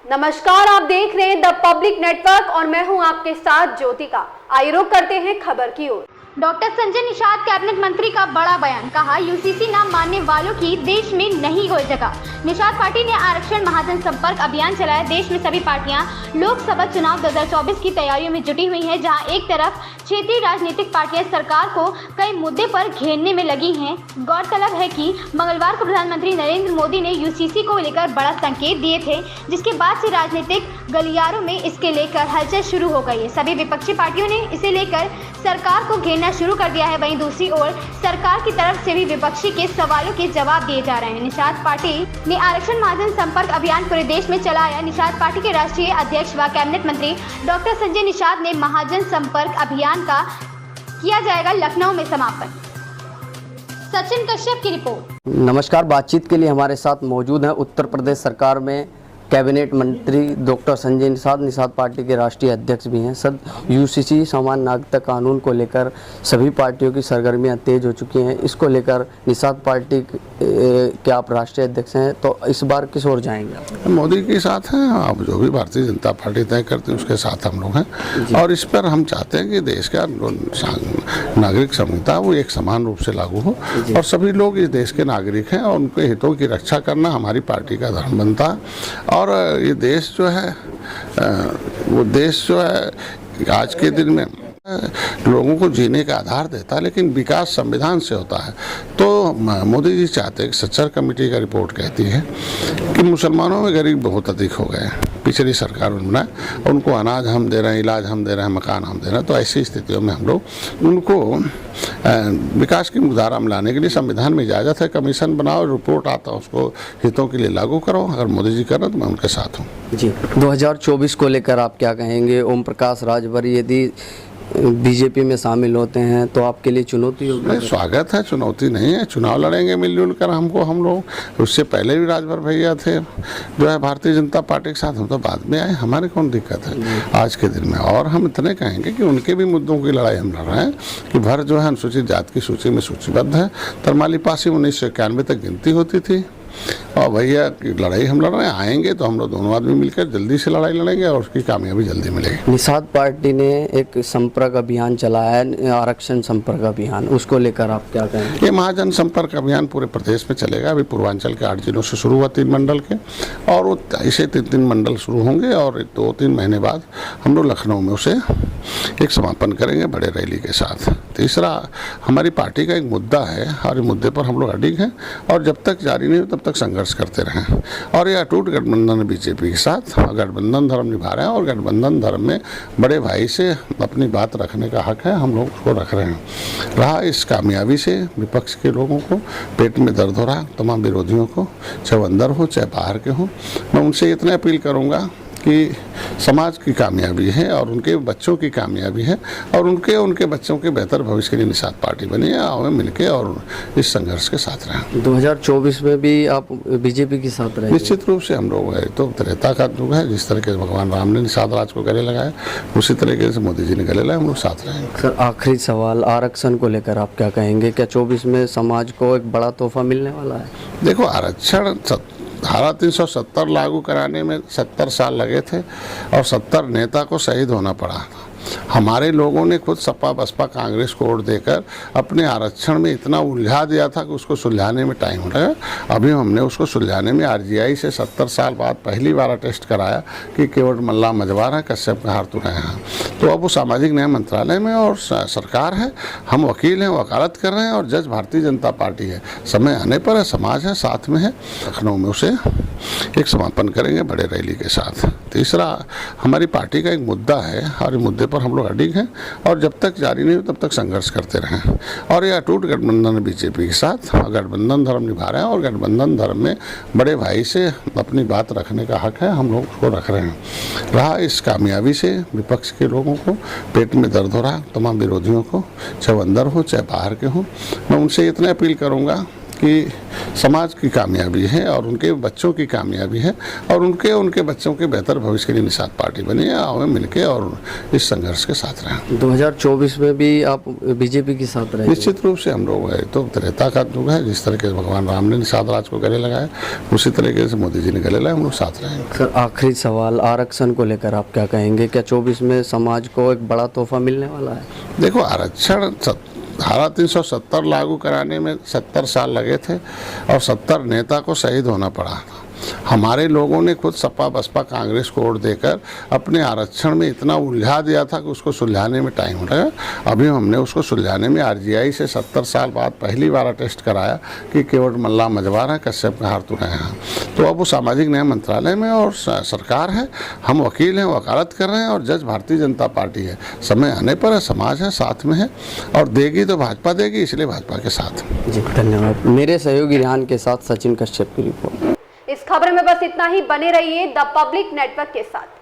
नमस्कार, आप देख रहे हैं द पब्लिक नेटवर्क और मैं हूं आपके साथ ज्योतिका। आइए रुक करते हैं खबर की ओर। डॉक्टर संजय निषाद कैबिनेट मंत्री का बड़ा बयान, कहा यूसीसी न मानने वालों की देश में नहीं कोई जगह। निषाद पार्टी ने आरक्षण महाजन संपर्क अभियान चलाया। देश में सभी पार्टियां लोकसभा चुनाव 2024 की तैयारियों में जुटी हुई हैं, जहां एक तरफ क्षेत्रीय राजनीतिक पार्टियां सरकार को कई मुद्दे पर घेरने में लगी हैं। गौरतलब है कि मंगलवार को प्रधानमंत्री नरेंद्र मोदी ने यूसीसी को लेकर बड़ा संकेत दिए थे, जिसके बाद से राजनीतिक गलियारों में इसके लेकर हलचल शुरू हो गई है। सभी विपक्षी पार्टियों ने इसे लेकर सरकार को घेरना शुरू कर दिया है। वहीं दूसरी ओर सरकार की तरफ से भी विपक्षी के सवालों के जवाब दिए जा रहे हैं। निषाद पार्टी ने आरक्षण महाजन संपर्क अभियान पूरे देश में चलाया। निषाद पार्टी के राष्ट्रीय अध्यक्ष व कैबिनेट मंत्री डॉक्टर संजय निषाद ने महाजन संपर्क अभियान का किया जाएगा लखनऊ में समापन। सचिन कश्यप की रिपोर्ट। नमस्कार, बातचीत के लिए हमारे साथ मौजूद हैं उत्तर प्रदेश सरकार में कैबिनेट मंत्री डॉक्टर संजय निषाद पार्टी के राष्ट्रीय अध्यक्ष भी हैं। सर, यूसीसी सामान्य नागरिकता कानून को लेकर सभी पार्टियों की सरगर्मियां तेज हो चुकी हैं। इसको लेकर निषाद पार्टी के आप राष्ट्रीय अध्यक्ष हैं, तो इस बार किस ओर जाएंगे? मोदी के साथ हैं। आप जो भी भारतीय जनता पार्टी तय करती है उसके साथ हम लोग हैं, और इस पर हम चाहते हैं कि देश का नागरिक संहिता वो एक समान रूप से लागू हो और सभी लोग इस देश के नागरिक हैं और उनके हितों की रक्षा करना हमारी पार्टी का धर्म बनता है। और ये देश जो है वो देश जो है आज के दिन में लोगों को जीने का आधार देता है, लेकिन विकास संविधान से होता है। तो मोदी जी चाहते हैं कि सच्चर कमेटी का रिपोर्ट कहती है कि मुसलमानों में गरीब बहुत अधिक हो गए। पिछली सरकार में बनाए, उनको अनाज हम दे रहे हैं, इलाज हम दे रहे हैं, मकान हम दे रहे हैं। तो ऐसी स्थितियों में हम लोग उनको विकास की मुकदार में लाने के लिए संविधान में इजाज़त है, कमीशन बनाओ, रिपोर्ट आता है, उसको हितों के लिए लागू करो। अगर मोदी जी करें तो मैं उनके साथ हूँ। जी, 2024 को लेकर आप क्या कहेंगे? ओम प्रकाश राजभर यदि बीजेपी में शामिल होते हैं तो आपके लिए चुनौती होगी? स्वागत है, चुनौती नहीं है। चुनाव लड़ेंगे मिलजुल कर हम लोग। उससे पहले भी राजभर भैया थे जो है भारतीय जनता पार्टी के साथ, हम तो बाद में आए, हमारे कौन दिक्कत है आज के दिन में। और हम इतने कहेंगे कि उनके भी मुद्दों की लड़ाई हम लड़ रहे हैं कि भर जो है अनुसूचित जाति की सूची में सूचीबद्ध है। तरमाली पासी 1991 तक गिनती होती थी, और भैया की लड़ाई हम लड़ रहे हैं। आएंगे तो हम लोग दोनों आदमी मिलकर जल्दी से लड़ाई लड़ेंगे और उसकी कामयाबी जल्दी मिलेगी। निषाद पार्टी ने एक संपर्क अभियान चलाया है, आरक्षण संपर्क अभियान, उसको लेकर आप क्या कहेंगे? ये महाजन संपर्क अभियान पूरे प्रदेश में चलेगा। अभी पूर्वांचल के 8 जिलों से शुरू हुआ 3 मंडल के, और वो ऐसे 3 मंडल शुरू होंगे और 2-3 महीने बाद हम लोग लखनऊ में उसे एक समापन करेंगे बड़े रैली के साथ। तीसरा, हमारी पार्टी का एक मुद्दा है और इस मुद्दे पर हम लोग अडिग हैं और जब तक जारी नहीं हो तब तक संघर्ष करते रहें। और ये अटूट गठबंधन है बीजेपी के साथ, गठबंधन धर्म निभा रहे हैं और गठबंधन धर्म में बड़े भाई से अपनी बात रखने का हक है, हम लोग उसको रख रहे हैं। रहा इस कामयाबी से विपक्ष के लोगों को पेट में दर्द हो रहा, तमाम विरोधियों को, चाहे अंदर हो चाहे बाहर के हो, मैं उनसे इतना अपील करूँगा कि समाज की कामयाबी है और उनके बच्चों की कामयाबी है और उनके बच्चों के बेहतर भविष्य के लिए निषाद पार्टी बनी है। हमें मिलकर और इस संघर्ष के साथ रहें। 2024 में भी आप बीजेपी के साथ रहेंगे? निश्चित रूप से हम लोग है तो त्रेता का युग है। जिस तरह के भगवान राम ने निषाद राज को गले लगाया, उसी तरीके से मोदी जी ने गले लगाए, हम लोग साथ रहेंगे। सर, आखिरी सवाल, आरक्षण को लेकर आप क्या कहेंगे? क्या 24 में समाज को एक बड़ा तोहफा मिलने वाला है? देखो, आरक्षण धारा 370 लागू कराने में 70 साल लगे थे और 70 नेता को शहीद होना पड़ा। हमारे लोगों ने खुद सपा बसपा कांग्रेस को वोट देकर अपने आरक्षण में इतना उलझा दिया था कि उसको सुलझाने में टाइम लगा। अभी हमने उसको सुलझाने में आरजीआई से 70 साल बाद पहली बार टेस्ट कराया कि केवट मल्ला मजवार है, कश्यप का हार तुड़े हैं। तो अब वो सामाजिक न्याय मंत्रालय में और सरकार है, हम वकील हैं, वकालत कर रहे हैं और जज भारतीय जनता पार्टी है। समय आने पर है, समाज है, साथ में है। लखनऊ में उसे एक समापन करेंगे बड़े रैली के साथ। तीसरा, हमारी पार्टी का एक मुद्दा है और इस मुद्दे पर हम लोग अडिग हैं और जब तक जारी नहीं हो तब तक संघर्ष करते रहें। और ये अटूट गठबंधन है बीजेपी के साथ, गठबंधन धर्म निभा रहे हैं और गठबंधन धर्म में बड़े भाई से अपनी बात रखने का हक है, हम लोग उसको रख रहे हैं। रहा इस कामयाबी से विपक्ष के लोगों को पेट में दर्द हो रहा, तमाम विरोधियों को, चाहे अंदर हो चाहे बाहर के हो, मैं उनसे इतना अपील करूँगा कि समाज की कामयाबी है और उनके बच्चों की कामयाबी है और उनके बच्चों के बेहतर भविष्य के लिए निषाद पार्टी बनी है। हमें मिलकर और इस संघर्ष के साथ रहें। 2024 में भी आप बीजेपी के साथ रहेंगे? निश्चित रूप से हम लोग है तो त्रेता का युग है। जिस तरीके से भगवान राम ने निषाद राज को गले लगाया, उसी तरीके से मोदी जी ने गले लगाए, हम लोग साथ रहेंगे। सर, आखिरी सवाल, आरक्षण को लेकर आप क्या कहेंगे? क्या 24 में समाज को एक बड़ा तोहफा मिलने वाला है? देखो, आरक्षण धारा 370 लागू कराने में 70 साल लगे थे और 70 नेता को शहीद होना पड़ा। हमारे लोगों ने खुद सपा बसपा कांग्रेस को वोट देकर अपने आरक्षण में इतना उलझा दिया था कि उसको सुलझाने में टाइम लगा। अभी हमने उसको सुलझाने में आरजीआई से 70 साल बाद पहली बार टेस्ट कराया कि केवट मल्ला मजबार है, कश्यप का हार तुरे हैं। तो अब वो सामाजिक न्याय मंत्रालय में और सरकार है, हम वकील हैं, वकालत कर रहे हैं और जज भारतीय जनता पार्टी है। समय आने पर है, समाज है, साथ में है और देगी तो भाजपा देगी, इसलिए भाजपा के साथ। जी धन्यवाद। मेरे सहयोगी रिहान के साथ सचिन कश्यप की रिपोर्ट। इस खबर में बस इतना ही। बने रहिए द पब्लिक नेटवर्क के साथ।